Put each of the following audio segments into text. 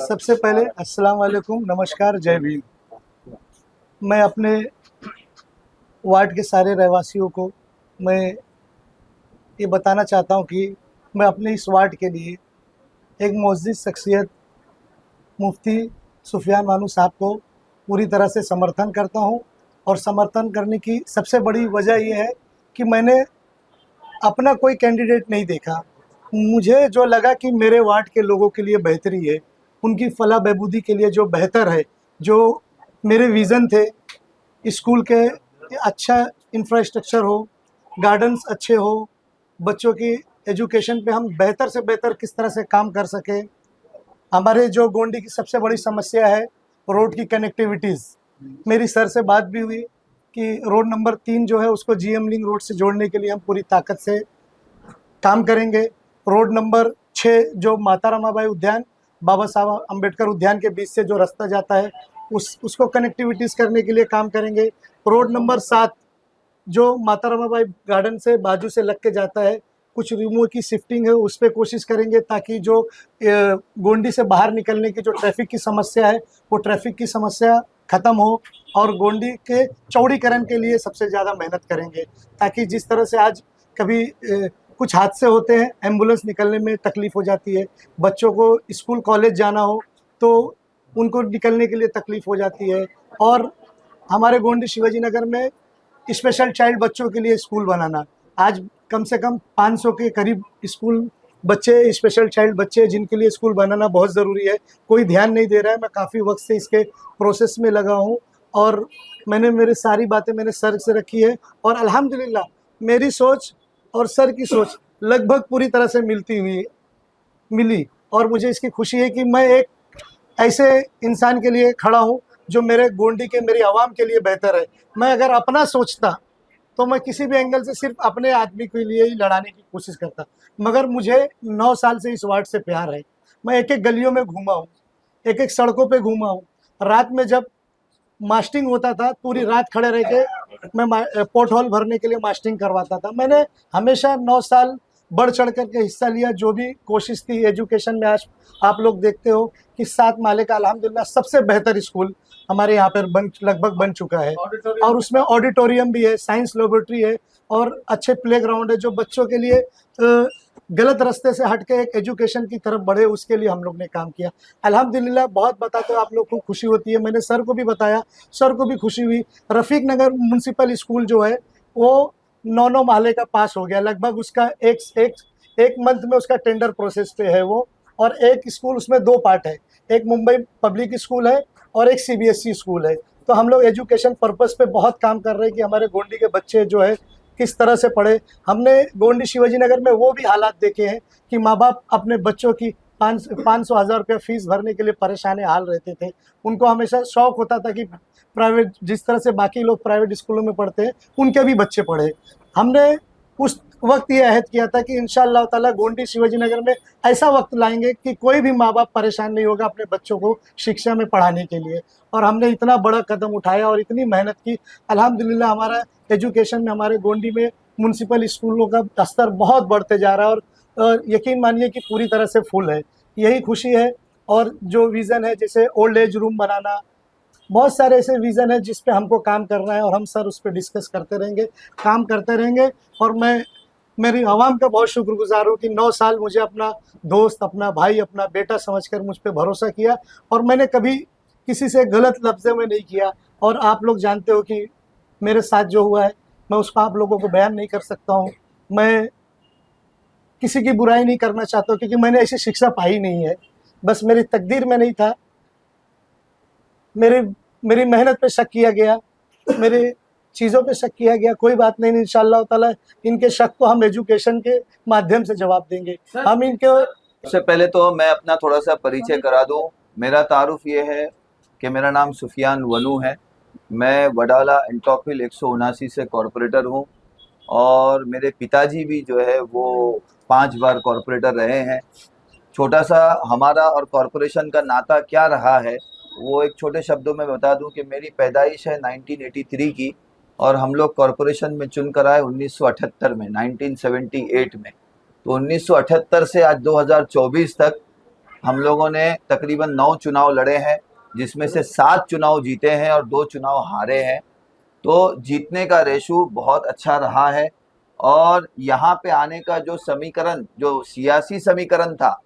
सबसे पहले अस्सलाम वालेकुम, नमस्कार, जय भीम। मैं अपने वार्ड के सारे रहवासियों को मैं ये बताना चाहता हूँ कि मैं अपने इस वार्ड के लिए एक मुअज़्ज़िज़ शख्सियत मुफ्ती सुफ़ियान बानो साहब को पूरी तरह से समर्थन करता हूँ। और समर्थन करने की सबसे बड़ी वजह ये है कि मैंने अपना कोई कैंडिडेट नहीं देखा। मुझे जो लगा कि मेरे वार्ड के लोगों के लिए बेहतरी है, उनकी फलाह बहबूदी के लिए जो बेहतर है, जो मेरे विज़न थे, स्कूल के अच्छा इंफ्रास्ट्रक्चर हो, गार्डन्स अच्छे हो, बच्चों की एजुकेशन पे हम बेहतर से बेहतर किस तरह से काम कर सकें। हमारे जो गोंडी की सबसे बड़ी समस्या है रोड की कनेक्टिविटीज़। मेरी सर से बात भी हुई कि रोड नंबर 3 जो है उसको जीएम लिंक रोड से जोड़ने के लिए हम पूरी ताकत से काम करेंगे। रोड नंबर 6 जो माता रमाबाई उद्यान, बाबा साहब अम्बेडकर उद्यान के बीच से जो रास्ता जाता है उसको कनेक्टिविटीज़ करने के लिए काम करेंगे। रोड नंबर 7 जो माता रमाबाई गार्डन से बाजू से लग के जाता है, कुछ रूमों की शिफ्टिंग है, उस पे कोशिश करेंगे ताकि जो गोंडी से बाहर निकलने की जो ट्रैफिक की समस्या है, वो ट्रैफिक की समस्या ख़त्म हो। और गोंडी के चौड़ीकरण के लिए सबसे ज़्यादा मेहनत करेंगे ताकि जिस तरह से आज कभी कुछ हादसे होते हैं, एम्बुलेंस निकलने में तकलीफ़ हो जाती है, बच्चों को स्कूल कॉलेज जाना हो तो उनको निकलने के लिए तकलीफ़ हो जाती है। और हमारे गोंडी शिवाजी नगर में स्पेशल चाइल्ड बच्चों के लिए स्कूल बनाना, आज कम से कम 500 के करीब स्कूल बच्चे, स्पेशल चाइल्ड बच्चे जिनके लिए स्कूल बनाना बहुत ज़रूरी है, कोई ध्यान नहीं दे रहा है। मैं काफ़ी वक्त से इसके प्रोसेस में लगा हूँ और मैंने मेरी सारी बातें मैंने सर से रखी है और अल्हम्दुलिल्लाह मेरी सोच और सर की सोच लगभग पूरी तरह से मिली। और मुझे इसकी खुशी है कि मैं एक ऐसे इंसान के लिए खड़ा हूँ जो मेरे गोंडी के, मेरी आवाम के लिए बेहतर है। मैं अगर अपना सोचता तो मैं किसी भी एंगल से सिर्फ अपने आदमी के लिए ही लड़ाने की कोशिश करता, मगर मुझे 9 साल से इस वार्ड से प्यार है। मैं एक एक गलियों में घूमा हूँ, एक एक सड़कों पे घूमा हूँ। रात में जब मास्टिंग होता था, पूरी रात खड़े रह के मैं पोर्ट होल भरने के लिए मास्टिंग करवाता था। मैंने हमेशा 9 साल बढ़ चढ़ कर के हिस्सा लिया, जो भी कोशिश थी एजुकेशन में। आज आप लोग देखते हो कि 7 माले का अल्हम्दुलिल्लाह सबसे बेहतर स्कूल हमारे यहाँ पर लगभग बन चुका है। और उसमें ऑडिटोरियम भी है, साइंस लेबोरेटरी है और अच्छे प्लेग्राउंड है जो बच्चों के लिए गलत रास्ते से हट के एक एजुकेशन की तरफ बढ़े, उसके लिए हम लोग ने काम किया। अल्हम्दुलिल्लाह बहुत बताते हो आप लोग को खुशी होती है। मैंने सर को भी बताया, सर को भी खुशी हुई। रफ़ीक नगर म्यूनसिपल स्कूल जो है वो 9 माले का पास हो गया लगभग। उसका एक मंथ में उसका टेंडर प्रोसेस पे है वो। और एक स्कूल, उसमें 2 पार्ट है, एक मुंबई पब्लिक स्कूल है और एक सीबीएसई स्कूल है। तो हम लोग एजुकेशन पर्पस पे बहुत काम कर रहे हैं कि हमारे गोंडी के बच्चे जो है किस तरह से पढ़े। हमने गोंडी शिवाजी नगर में वो भी हालात देखे हैं कि माँ बाप अपने बच्चों की 500 हज़ार रुपया फीस भरने के लिए परेशान हाल रहते थे। उनको हमेशा शौक होता था कि प्राइवेट, जिस तरह से बाकी लोग प्राइवेट स्कूलों में पढ़ते हैं उनके भी बच्चे पढ़े। हमने उस वक्त ये अहद किया था कि इंशाअल्लाह ताला गोंडी शिवाजी नगर में ऐसा वक्त लाएंगे कि कोई भी माँ बाप परेशान नहीं होगा अपने बच्चों को शिक्षा में पढ़ाने के लिए। और हमने इतना बड़ा कदम उठाया और इतनी मेहनत की। अल्हम्दुलिल्लाह हमारा एजुकेशन में, हमारे गोंडी में म्यूनसिपल स्कूलों का स्तर बहुत बढ़ते जा रहा है और यकीन मानिए कि पूरी तरह से फुल है। यही खुशी है। और जो विज़न है, जैसे ओल्ड एज रूम बनाना, बहुत सारे ऐसे विज़न है जिस पे हमको काम करना है और हम सर उस पर डिस्कस करते रहेंगे, काम करते रहेंगे। और मैं मेरी आवाम का बहुत शुक्रगुज़ार हूँ कि 9 साल मुझे अपना दोस्त, अपना भाई, अपना बेटा समझकर मुझ पे भरोसा किया और मैंने कभी किसी से गलत लफ्ज़ों में नहीं किया। और आप लोग जानते हो कि मेरे साथ जो हुआ है मैं उसको आप लोगों को बयान नहीं कर सकता हूँ। मैं किसी की बुराई नहीं करना चाहता हूँ क्योंकि मैंने ऐसी शिक्षा पाई नहीं है, बस मेरी तकदीर में नहीं था। मेरी मेरी मेहनत पे शक किया गया, मेरी चीज़ों पे शक किया गया। कोई बात नहीं, इंशाअल्लाह ताला इनके शक को हम एजुकेशन के माध्यम से जवाब देंगे। हम इनके सबसे पहले तो मैं अपना थोड़ा सा परिचय करा दूं। मेरा तारुफ ये है कि मेरा नाम सुफियान वनू है। मैं वडाला एंटॉफिल 179 से कॉरपोरेटर हूं और मेरे पिताजी भी जो है वो 5 बार कॉरपोरेटर रहे हैं। छोटा सा हमारा और कॉरपोरेशन का नाता क्या रहा है वो एक छोटे शब्दों में बता दूं कि मेरी पैदाइश है 1983 की और हम लोग कॉरपोरेशन में चुन कर आए 1978 में, 1978 में। तो 1978 से आज 2024 तक हम लोगों ने तकरीबन 9 चुनाव लड़े हैं, जिसमें से 7 चुनाव जीते हैं और 2 चुनाव हारे हैं। तो जीतने का रेशो बहुत अच्छा रहा है। और यहाँ पे आने का जो समीकरण, जो सियासी समीकरण था,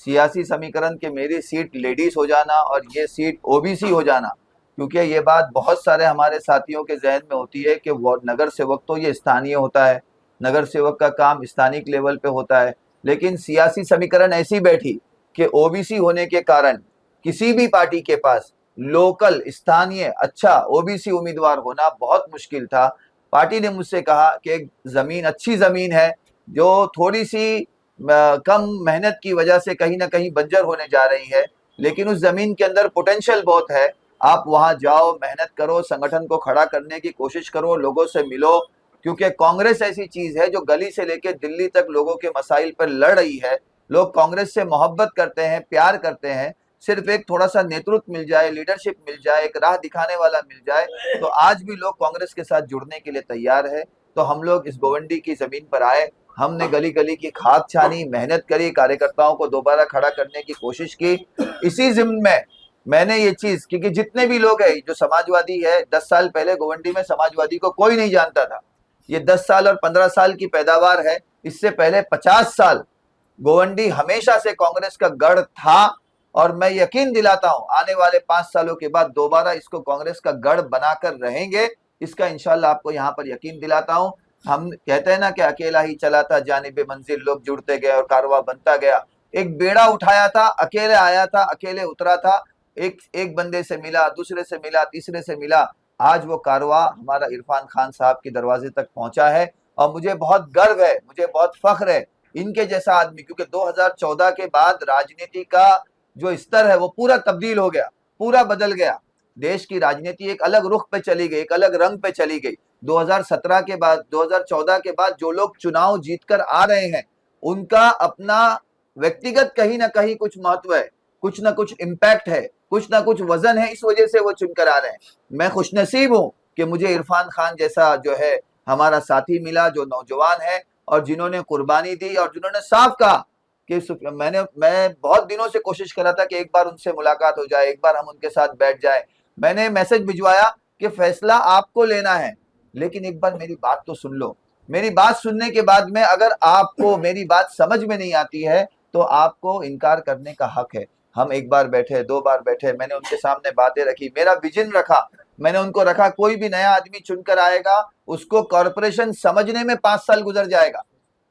सियासी समीकरण के मेरी सीट लेडीज हो जाना और ये सीट ओबीसी हो जाना, क्योंकि ये बात बहुत सारे हमारे साथियों के जहन में होती है कि वो नगर सेवक तो ये स्थानीय होता है, नगर सेवक का काम स्थानिक लेवल पे होता है, लेकिन सियासी समीकरण ऐसी बैठी कि ओबीसी होने के कारण किसी भी पार्टी के पास लोकल स्थानीय अच्छा ओबीसी उम्मीदवार होना बहुत मुश्किल था। पार्टी ने मुझसे कहा कि एक जमीन, अच्छी जमीन है जो थोड़ी सी कम मेहनत की वजह से कहीं ना कहीं बंजर होने जा रही है, लेकिन उस जमीन के अंदर पोटेंशियल बहुत है। आप वहां जाओ, मेहनत करो, संगठन को खड़ा करने की कोशिश करो, लोगों से मिलो, क्योंकि कांग्रेस ऐसी चीज है जो गली से लेकर दिल्ली तक लोगों के मसाइल पर लड़ रही है। लोग कांग्रेस से मोहब्बत करते हैं, प्यार करते हैं। सिर्फ एक थोड़ा सा नेतृत्व मिल जाए, लीडरशिप मिल जाए, एक राह दिखाने वाला मिल जाए, तो आज भी लोग कांग्रेस के साथ जुड़ने के लिए तैयार है। तो हम लोग इस गोवंडी की जमीन पर आए, हमने गली गली की खाद छानी, मेहनत करी, कार्यकर्ताओं को दोबारा खड़ा करने की कोशिश की। इसी जिम्न में मैंने ये चीज, क्योंकि जितने भी लोग हैं जो समाजवादी है, 10 साल पहले गोवंडी में समाजवादी को कोई नहीं जानता था। ये 10 साल और 15 साल की पैदावार है। इससे पहले 50 साल गोवंडी हमेशा से कांग्रेस का गढ़ था, और मैं यकीन दिलाता हूं आने वाले 5 सालों के बाद दोबारा इसको कांग्रेस का गढ़ बनाकर रहेंगे। इसका इंशाल्लाह आपको यहाँ पर यकीन दिलाता हूं। हम कहते हैं ना कि अकेला ही चला था जानिबे मंजिल, लोग जुड़ते गए और कारवां बनता गया। एक बेड़ा उठाया था, अकेले आया था, अकेले उतरा था, एक बंदे से मिला, दूसरे से मिला, तीसरे से मिला, आज वो कारवां हमारा इरफान खान साहब के दरवाजे तक पहुंचा है। और मुझे बहुत गर्व है, मुझे बहुत फख्र है इनके जैसा आदमी, क्योंकि 2014 के बाद राजनीति का जो स्तर है वो पूरा तब्दील हो गया, पूरा बदल गया। देश की राजनीति एक अलग रुख पे चली गई, एक अलग रंग पे चली गई। 2017 के बाद, 2014 के बाद जो लोग चुनाव जीतकर आ रहे हैं, उनका अपना व्यक्तिगत कहीं ना कहीं कुछ महत्व है, कुछ ना कुछ इम्पैक्ट है, कुछ ना कुछ वजन है, इस वजह से वो चुनकर आ रहे हैं। मैं खुशनसीब हूं कि मुझे इरफान खान जैसा जो है हमारा साथी मिला, जो नौजवान है और जिन्होंने कुर्बानी दी और जिन्होंने साफ कहा कि मैं बहुत दिनों से कोशिश कर रहा था कि एक बार उनसे मुलाकात हो जाए, एक बार हम उनके साथ बैठ जाए। मैंने मैसेज भिजवाया कि फैसला आपको लेना है, लेकिन एक बार मेरी बात तो सुन लो। मेरी बात सुनने के बाद में अगर आपको मेरी बात समझ में नहीं आती है तो आपको इनकार करने का हक है। हम एक बार बैठे, 2 बार बैठे, मैंने उनके सामने बातें रखी, मेरा विजन रखा, मैंने उनको रखा कोई भी नया आदमी चुनकर आएगा उसको कॉरपोरेशन समझने में 5 साल गुजर जाएगा।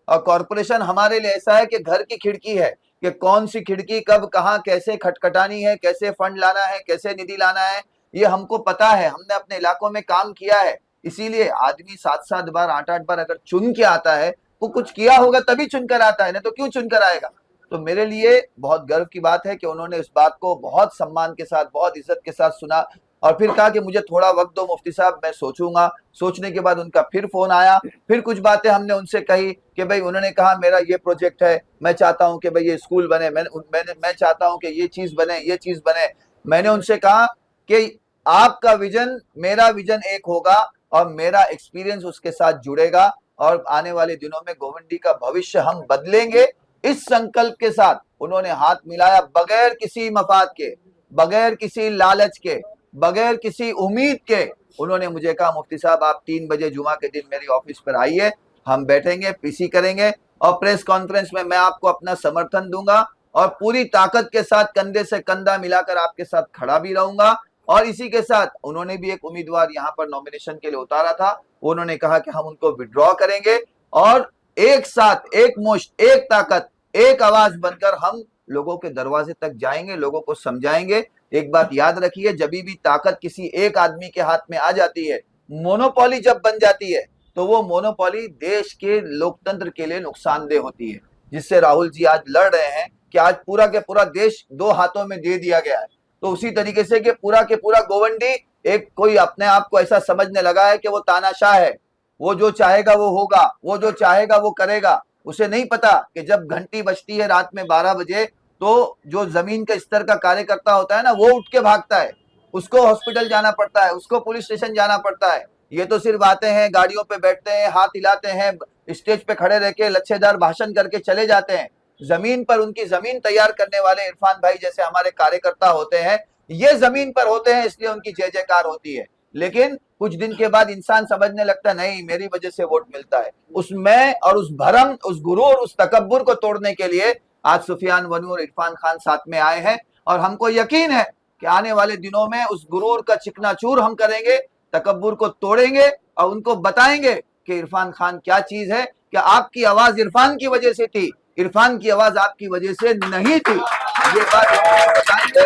और कॉरपोरेशन हमारे लिए ऐसा है कि घर की खिड़की है, कि कौन सी खिड़की कब कहां कैसे खटखटानी है, कैसे फंड लाना है, कैसे निधि लाना है, ये हमको पता है, हमने अपने इलाकों में काम किया है। इसीलिए आदमी 7-7 बार 8-8 बार अगर चुन के आता है, वो कुछ किया होगा तभी चुनकर आता है, नहीं तो क्यों चुनकर आएगा। तो मेरे लिए बहुत गर्व की बात है कि उन्होंने इस बात को बहुत सम्मान के साथ, बहुत इज्जत के साथ सुना और फिर कहा कि मुझे थोड़ा वक्त दो मुफ्ती साहब, मैं सोचूंगा। सोचने के बाद उनका फिर फोन आया, फिर कुछ बातें हमने उनसे कही कि भाई, उन्होंने कहा मेरा ये प्रोजेक्ट है, मैं चाहता हूं कि भाई ये स्कूल बने, मैं चाहता हूं कि ये चीज बने, ये चीज बने। मैंने उनसे कहा कि आपका विजन मेरा विजन एक होगा और मेरा एक्सपीरियंस उसके साथ जुड़ेगा और आने वाले दिनों में गोवंडी का भविष्य हम बदलेंगे। इस संकल्प के साथ उन्होंने हाथ मिलाया, बगैर किसी मफाद के, बगैर किसी लालच के, बगैर किसी उम्मीद के। उन्होंने मुझे कहा मुफ्ती साहब आप 3 बजे जुमा के दिन मेरी ऑफिस पर आइए, हम बैठेंगे, पीसी करेंगे और प्रेस कॉन्फ्रेंस में मैं आपको अपना समर्थन दूंगा और पूरी ताकत के साथ कंधे से कंधा मिलाकर आपके साथ खड़ा भी रहूंगा। और इसी के साथ उन्होंने भी एक उम्मीदवार यहाँ पर नॉमिनेशन के लिए उतारा था, उन्होंने कहा कि हम उनको विड्रॉ करेंगे और एक साथ, एक मुश्त, एक ताकत, एक आवाज बनकर हम लोगों के दरवाजे तक जाएंगे, लोगों को समझाएंगे। एक बात याद रखिए, जब भी ताकत किसी एक आदमी के हाथ में आ जाती है, मोनोपोली जब बन जाती है, तो वो मोनोपोली देश के लोकतंत्र के लिए नुकसानदेह होती है, जिससे राहुल जी आज लड़ रहे हैं कि आज पूरा के पूरा देश 2 हाथों में दे दिया गया है। तो उसी तरीके से कि पूरा के पूरा गोवंडी एक कोई अपने आप को ऐसा समझने लगा है कि वो तानाशाह है, वो जो चाहेगा वो होगा, वो जो चाहेगा वो करेगा। उसे नहीं पता कि जब घंटी बजती है रात में 12 बजे, तो जो जमीन के स्तर का कार्यकर्ता होता है ना, वो उठ के भागता है, उसको हॉस्पिटल जाना पड़ता है, उसको पुलिस स्टेशन जाना पड़ता है। ये तो सिर्फ आते हैं, गाड़ियों पे बैठते हैं, हाथ हिलाते हैं, स्टेज पे खड़े रह के लच्छेदार भाषण करके चले जाते हैं, जमीन पर उनकी जमीन तैयार करने वाले इरफान भाई जैसे हमारे कार्यकर्ता होते हैं, ये जमीन पर होते हैं, इसलिए उनकी जय जयकार होती है। लेकिन कुछ दिन के बाद इंसान समझने लगता है नहीं मेरी वजह से वोट मिलता है। उस मैं और उस भरम, उस गुरूर, उस तकब्बुर को तोड़ने के लिए आज सुफियान वनू और इरफान खान साथ में आए हैं, और हमको यकीन है कि आने वाले दिनों में उस गुरूर का चिकनाचूर हम करेंगे, तकब्बुर को तोड़ेंगे और उनको बताएंगे कि इरफान खान क्या चीज है, कि आपकी आवाज इरफान की वजह से थी, इरफान की आवाज आपकी वजह से नहीं थी। ये बात उनको बताएंगे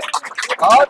और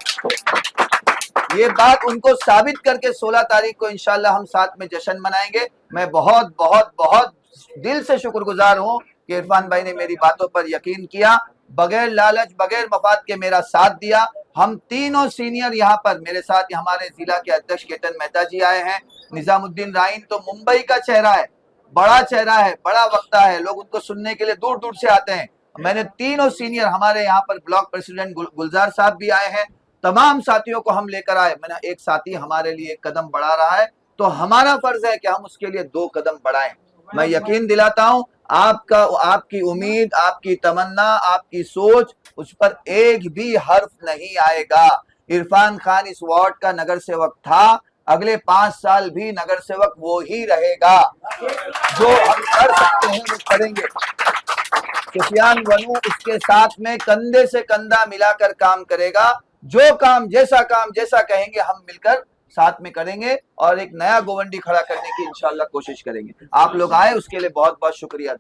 ये बात उनको साबित करके 16 तारीख को इंशाल्लाह हम साथ में जश्न मनाएंगे। मैं बहुत बहुत बहुत दिल से शुक्रगुजार हूं कि इरफान भाई ने मेरी बातों पर यकीन किया, बगैर लालच, बगैर मफाद के मेरा साथ दिया। हम तीनों सीनियर यहाँ पर मेरे साथ, हमारे जिला के अध्यक्ष केतन मेहता जी आए हैं, निजामुद्दीन राइन तो मुंबई का चेहरा है, बड़ा चेहरा है, बड़ा वक्ता है, लोग उनको सुनने के लिए दूर दूर से आते हैं। मैंने तीनों सीनियर, हमारे यहाँ पर ब्लॉक प्रेसिडेंट गुलजार साहब भी आए हैं, तमाम साथियों को हम लेकर आए। मैंने एक साथी हमारे लिए एक कदम बढ़ा रहा है तो हमारा फर्ज है कि हम उसके लिए 2 कदम बढ़ाएं। मैं यकीन दिलाता हूं आपका, आपकी उम्मीद, आपकी तमन्ना, आपकी सोच, उस पर एक भी हर्फ नहीं आएगा। इरफान खान इस वार्ड का नगर सेवक था, अगले 5 साल भी नगर सेवक वो ही रहेगा। जो हम कर सकते हैं वो करेंगे। सुफियान वनू उसके साथ में कंधे से कंधा मिलाकर काम करेगा। जो काम, जैसा कहेंगे हम मिलकर साथ में करेंगे और एक नया गोवंडी खड़ा करने की इंशाल्लाह कोशिश करेंगे। आप लोग आए उसके लिए बहुत बहुत शुक्रिया।